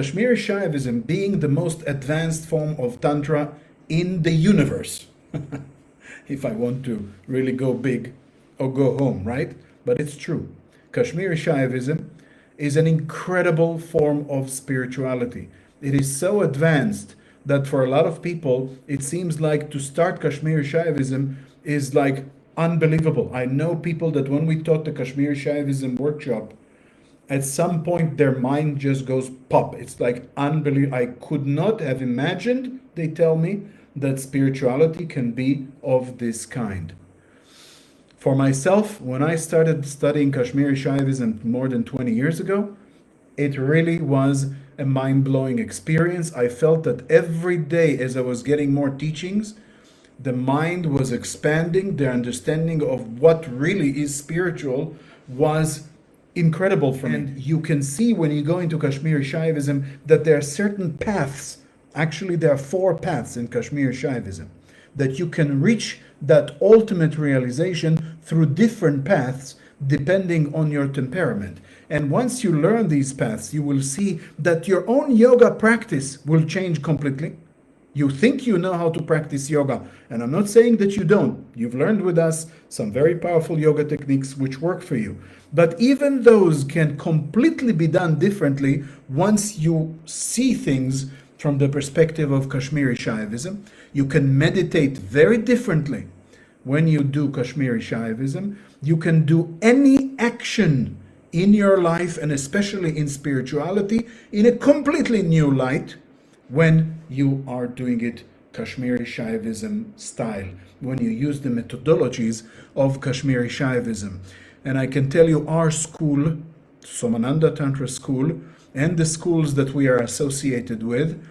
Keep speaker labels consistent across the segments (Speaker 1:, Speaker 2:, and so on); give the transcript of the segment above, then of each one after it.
Speaker 1: Kashmiri Shaivism being the most advanced form of Tantra in the universe. If I want to really go big or go home, right? But it's true. Kashmiri Shaivism is an incredible form of spirituality. It is so advanced that for a lot of people, it seems like to start Kashmiri Shaivism is like unbelievable. I know people that when we taught the Kashmiri Shaivism workshop, at some point their mind just goes pop. It's like unbelievable. I could not have imagined, they tell me, that spirituality can be of this kind. For myself, when I started studying Kashmiri Shaivism more than 20 years ago, it really was a mind-blowing experience. I felt that every day as I was getting more teachings, the mind was expanding, the understanding of what really is spiritual was incredible for me. And you can see when you go into Kashmiri Shaivism that there are certain paths. Actually, there are 4 paths in Kashmiri Shaivism that you can reach that ultimate realization through different paths depending on your temperament. And once you learn these paths, you will see that your own yoga practice will change completely. You think you know how to practice yoga, and I'm not saying that you don't. You've learned with us some very powerful yoga techniques which work for you. But even those can completely be done differently once you see things from the perspective of Kashmiri Shaivism. You can meditate very differently when you do Kashmiri Shaivism. You can do any action in your life, and especially in spirituality, in a completely new light when you are doing it Kashmiri Shaivism style, when you use the methodologies of Kashmiri Shaivism. And I can tell you our school, Somananda Tantra School, and the schools that we are associated with,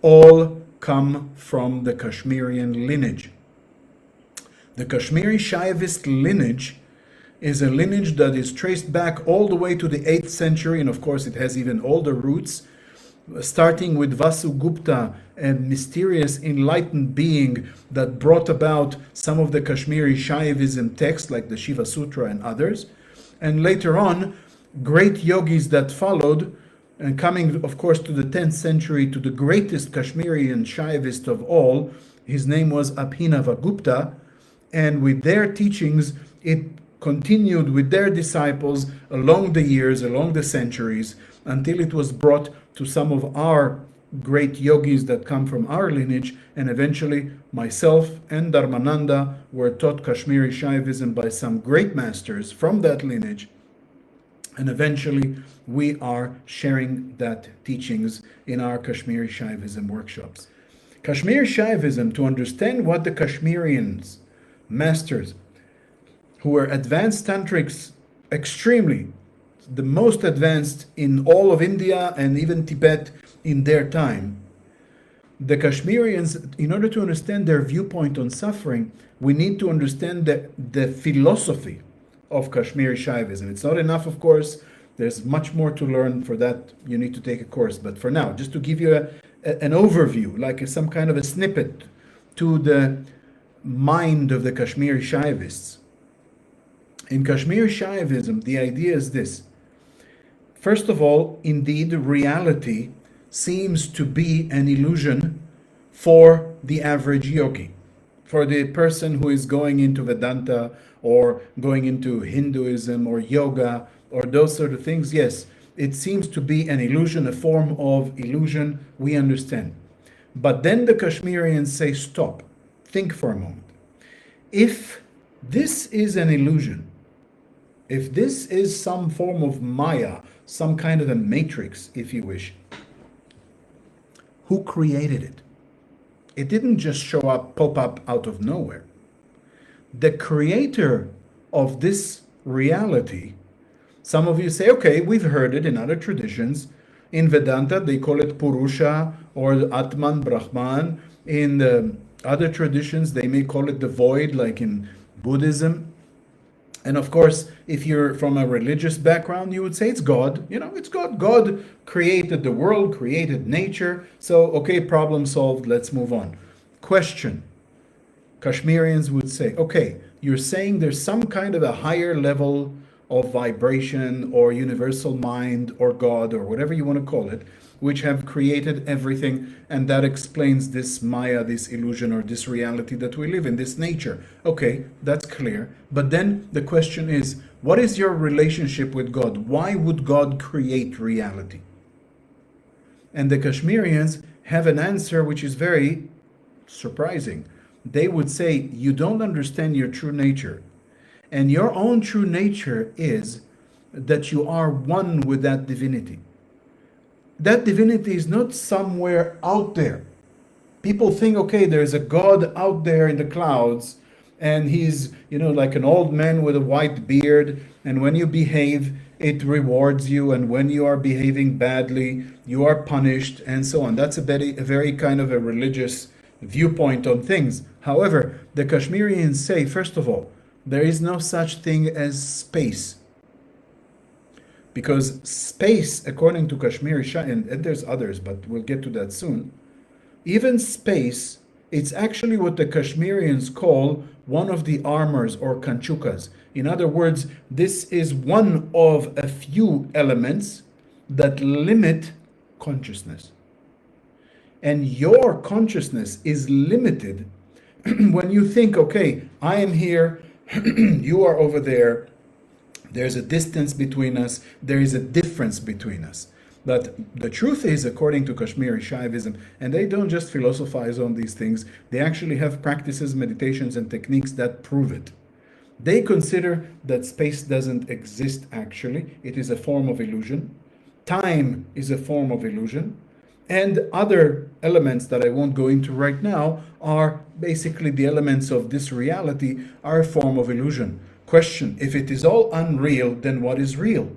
Speaker 1: all come from the Kashmirian lineage. The Kashmiri Shaivist lineage is a lineage that is traced back all the way to the 8th century, and of course it has even older roots, starting with Vasugupta, a mysterious enlightened being that brought about some of the Kashmiri Shaivism texts like the Shiva Sutra and others. And later on, great yogis that followed, and coming of course to the 10th century to the greatest Kashmirian Shaivist of all, his name was Abhinavagupta, and with their teachings it continued with their disciples along the years, along the centuries, until it was brought to some of our great yogis that come from our lineage, and eventually myself and Dharmananda were taught Kashmiri Shaivism by some great masters from that lineage, and eventually we are sharing that teachings in our Kashmiri Shaivism workshops. Kashmiri Shaivism, to understand what the Kashmirians, masters, who were advanced tantrics, extremely, the most advanced in all of India and even Tibet in their time. The Kashmirians, in order to understand their viewpoint on suffering, we need to understand the philosophy of Kashmiri Shaivism. It's not enough, of course. There's much more to learn. For that, you need to take a course. But for now, just to give you an overview, like some kind of a snippet to the mind of the Kashmiri Shaivists. In Kashmiri Shaivism, the idea is this. First of all, indeed, reality seems to be an illusion for the average yogi, for the person who is going into Vedanta or going into Hinduism or yoga or those sort of things. Yes, it seems to be an illusion, a form of illusion, we understand. But then the Kashmirians say, stop, think for a moment. If this is an illusion, if this is some form of Maya, some kind of a matrix, if you wish, who created it? It didn't just show up, pop up out of nowhere. The creator of this reality, some of you say, okay, we've heard it in other traditions. In Vedanta, they call it Purusha or Atman, Brahman. In the other traditions, they may call it the void, like in Buddhism. And of course, if you're from a religious background, you would say it's God. You know, it's God. God created the world, created nature. So, okay, problem solved. Let's move on. Question. Kashmirians would say, okay, you're saying there's some kind of a higher level of vibration or universal mind or God or whatever you want to call it, which have created everything, and that explains this Maya, this illusion, or this reality that we live in, this nature. Okay, that's clear. But then the question is, what is your relationship with God? Why would God create reality? And the Kashmirians have an answer which is very surprising. They would say, you don't understand your true nature. And your own true nature is that you are one with that divinity. That divinity is not somewhere out there. People think, okay, there's a God out there in the clouds, and he's, like an old man with a white beard, and when you behave, it rewards you, and when you are behaving badly, you are punished, and so on. That's a very kind of a religious viewpoint on things. However, the Kashmirians say, first of all, there is no such thing as space. Because space, according to Kashmiri Shaivism, and there's others, but we'll get to that soon, even space, it's actually what the Kashmirians call one of the armors or kanchukas. In other words, this is one of a few elements that limit consciousness. And your consciousness is limited when you think, okay, I am here, you are over there, there's a distance between us, there is a difference between us. But the truth is, according to Kashmiri Shaivism, and they don't just philosophize on these things, they actually have practices, meditations, and techniques that prove it. They consider that space doesn't exist actually. It is a form of illusion. Time is a form of illusion. And other elements that I won't go into right now are basically the elements of this reality are a form of illusion. Question, if it is all unreal, then what is real?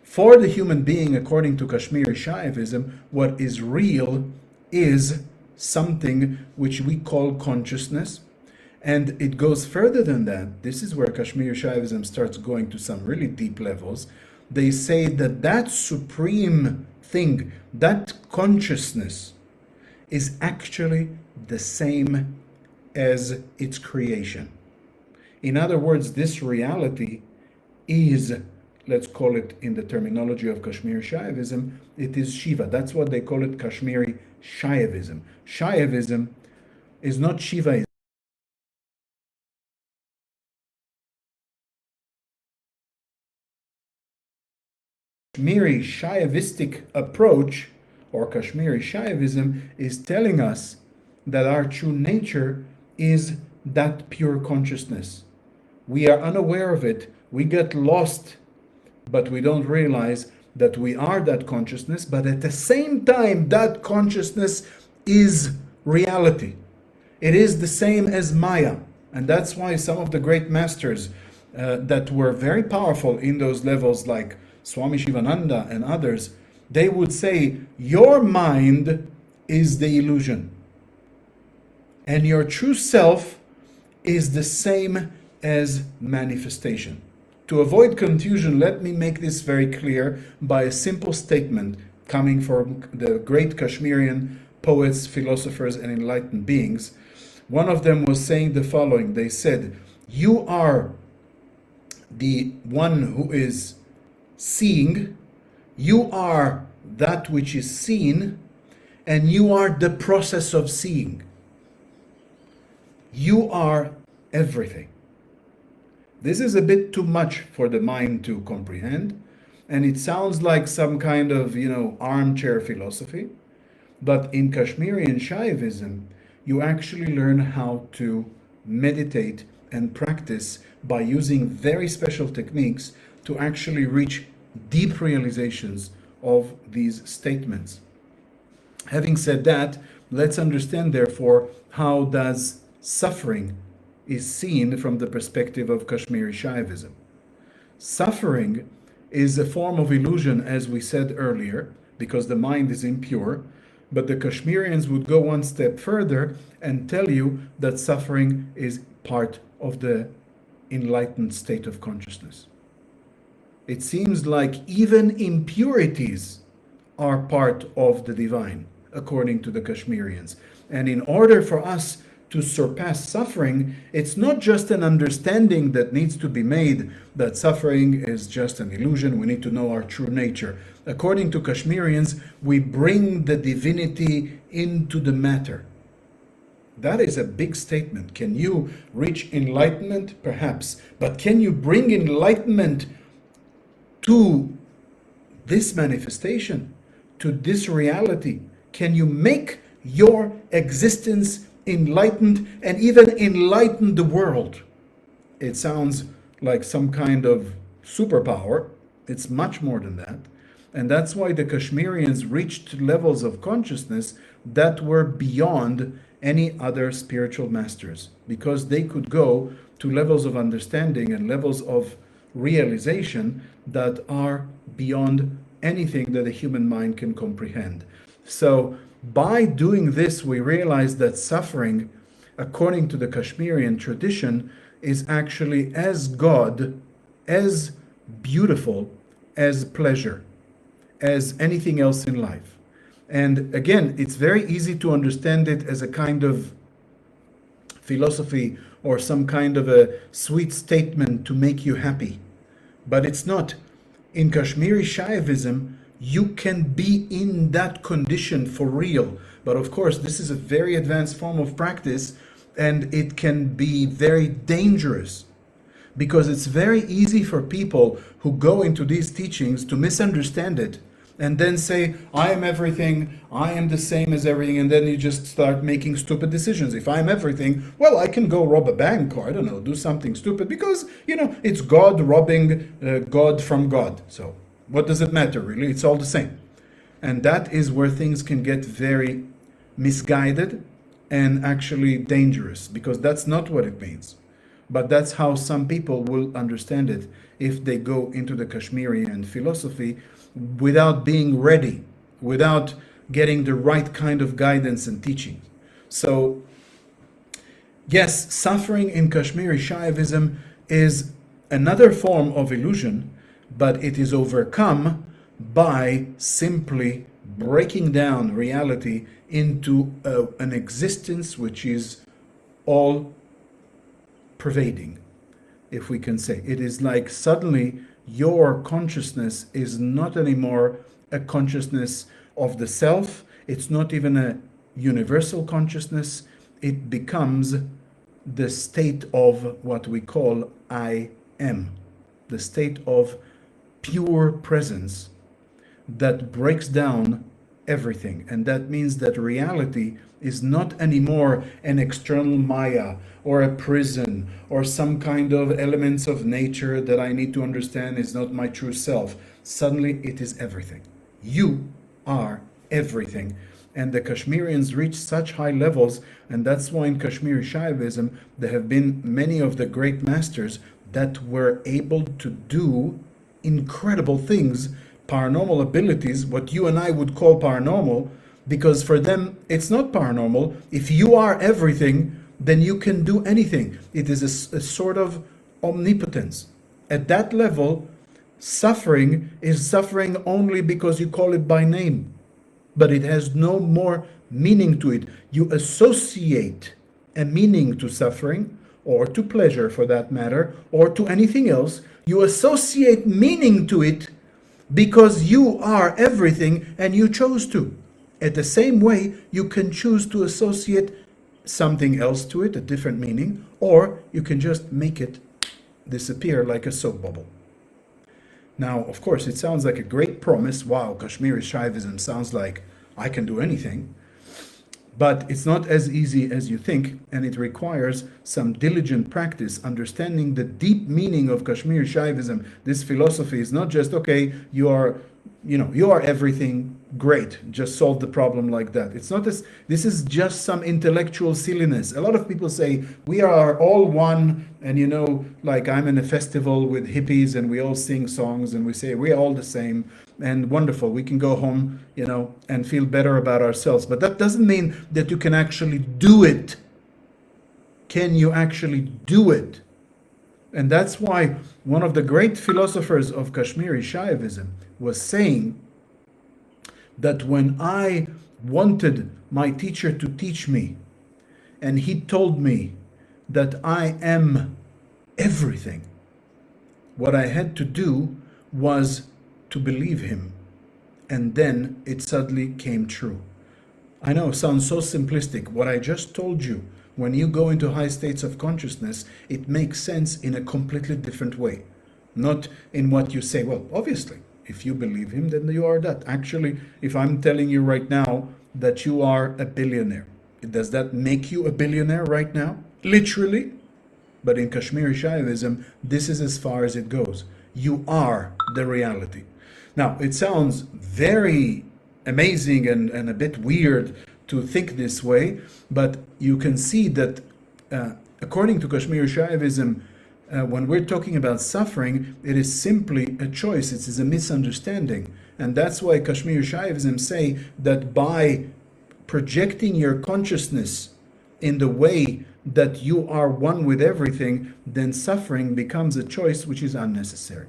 Speaker 1: For the human being, according to Kashmiri Shaivism, what is real is something which we call consciousness. And it goes further than that. This is where Kashmiri Shaivism starts going to some really deep levels. They say that that supreme thing, that consciousness, is actually the same as its creation. In other words, this reality is, let's call it in the terminology of Kashmir Shaivism, it is Shiva. That's what they call it, Kashmiri Shaivism. Shaivism is not Shiva. Kashmiri Shaivistic approach, or Kashmiri Shaivism, is telling us that our true nature is that pure consciousness. We are unaware of it. We get lost, but we don't realize that we are that consciousness, but at the same time, that consciousness is reality. It is the same as Maya. And that's why some of the great masters that were very powerful in those levels, like Swami Shivananda and others, they would say, your mind is the illusion. And your true self is the same as manifestation. To avoid confusion, let me make this very clear by a simple statement coming from the great Kashmirian poets, philosophers, and enlightened beings. One of them was saying the following. They said, you are the one who is seeing, you are that which is seen, and you are the process of seeing. You are everything. This is a bit too much for the mind to comprehend, and it sounds like some kind of, armchair philosophy. But in Kashmiri Shaivism, you actually learn how to meditate and practice by using very special techniques to actually reach deep realizations of these statements. Having said that, let's understand, therefore, how does suffering is seen from the perspective of Kashmiri Shaivism. Suffering is a form of illusion, as we said earlier, because the mind is impure, but the Kashmirians would go one step further and tell you that suffering is part of the enlightened state of consciousness. It seems like even impurities are part of the divine, according to the Kashmirians. And in order for us to surpass suffering, it's not just an understanding that needs to be made that suffering is just an illusion, we need to know our true nature. According to Kashmirians, we bring the divinity into the matter. That is a big statement. Can you reach enlightenment? Perhaps. But can you bring enlightenment to this manifestation, to this reality? Can you make your existence enlightened and even enlighten the world? It sounds like some kind of superpower. It's much more than that. And that's why the Kashmirians reached levels of consciousness that were beyond any other spiritual masters, because they could go to levels of understanding and levels of realization that are beyond anything that a human mind can comprehend. So by doing this, we realize that suffering, according to the Kashmirian tradition, is actually as God, as beautiful as pleasure, as anything else in life. And again, it's very easy to understand it as a kind of philosophy or some kind of a sweet statement to make you happy. But it's not. In Kashmiri Shaivism, you can be in that condition for real. But of course, this is a very advanced form of practice, and it can be very dangerous, because it's very easy for people who go into these teachings to misunderstand it and then say, I am everything, I am the same as everything, and then you just start making stupid decisions. If I'm everything, well, I can go rob a bank, or I don't know, do something stupid, because, it's God robbing God from God. So what does it matter, really? It's all the same. And that is where things can get very misguided and actually dangerous, because that's not what it means. But that's how some people will understand it if they go into the Kashmiri and philosophy without being ready, without getting the right kind of guidance and teaching. So, yes, suffering in Kashmiri Shaivism is another form of illusion, but it is overcome by simply breaking down reality into an existence which is all pervading, if we can say. It is like suddenly your consciousness is not anymore a consciousness of the self. It's not even a universal consciousness. It becomes the state of what we call I am, the state of pure presence that breaks down everything. And that means that reality is not anymore an external Maya or a prison or some kind of elements of nature that I need to understand is not my true self. Suddenly it is everything. You are everything. And the Kashmirians reach such high levels, and that's why in Kashmiri Shaivism there have been many of the great masters that were able to do incredible things, paranormal abilities, what you and I would call paranormal, because for them it's not paranormal. If you are everything, then you can do anything. It is a sort of omnipotence. At that level, suffering is suffering only because you call it by name, but it has no more meaning to it. You associate a meaning to suffering, or to pleasure for that matter, or to anything else. You associate meaning to it because you are everything and you chose to. At the same way, you can choose to associate something else to it, a different meaning, or you can just make it disappear like a soap bubble. Now, of course, it sounds like a great promise. Wow, Kashmiri Shaivism sounds like I can do anything. But it's not as easy as you think, and it requires some diligent practice, understanding the deep meaning of Kashmiri Shaivism. This philosophy is not just, okay, you are everything, great, just solve the problem like that. It's not this is just some intellectual silliness. A lot of people say, we are all one, and like I'm in a festival with hippies and we all sing songs and we say we're all the same and wonderful, we can go home, and feel better about ourselves. But that doesn't mean that you can actually do it. Can you actually do it? And that's why one of the great philosophers of Kashmiri Shaivism was saying that when I wanted my teacher to teach me, and he told me that I am everything. What I had to do was to believe him, and then it suddenly came true. I know it sounds so simplistic. What I just told you, when you go into high states of consciousness, it makes sense in a completely different way. Not in what you say. Well, obviously, if you believe him, then you are that. Actually, if I'm telling you right now that you are a billionaire, does that make you a billionaire right now? Literally? But in Kashmiri Shaivism, this is as far as it goes. You are the reality. Now, it sounds very amazing and a bit weird to think this way, but you can see that according to Kashmiri Shaivism, when we're talking about suffering, it is simply a choice. It is a misunderstanding. And that's why Kashmiri Shaivism say that by projecting your consciousness in the way that you are one with everything, then suffering becomes a choice which is unnecessary.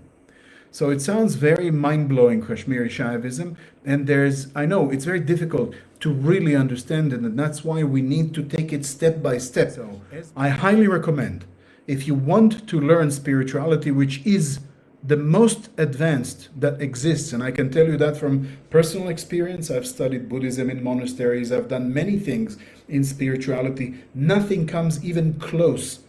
Speaker 1: So it sounds very mind-blowing, Kashmiri Shaivism, and I know it's very difficult to really understand it, and that's why we need to take it step by step. So I highly recommend, if you want to learn spirituality, which is the most advanced that exists, and I can tell you that from personal experience. I've studied Buddhism in monasteries, I've done many things in spirituality. Nothing comes even close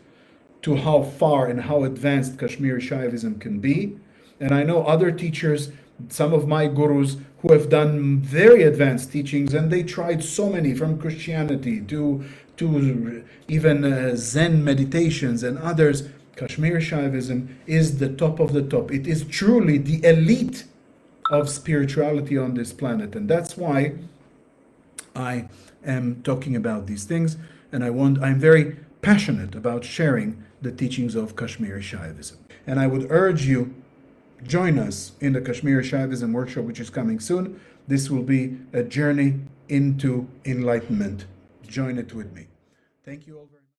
Speaker 1: to how far and how advanced Kashmiri Shaivism can be. And I know other teachers, some of my gurus, who have done very advanced teachings, and they tried so many, from Christianity to even Zen meditations and others. Kashmiri Shaivism is the top of the top. It is truly the elite of spirituality on this planet. And that's why I am talking about these things. And I'm very passionate about sharing the teachings of Kashmiri Shaivism. And I would urge you, join us in the Kashmiri Shaivism workshop, which is coming soon. This will be a journey into enlightenment. Join it with me. Thank you all very much.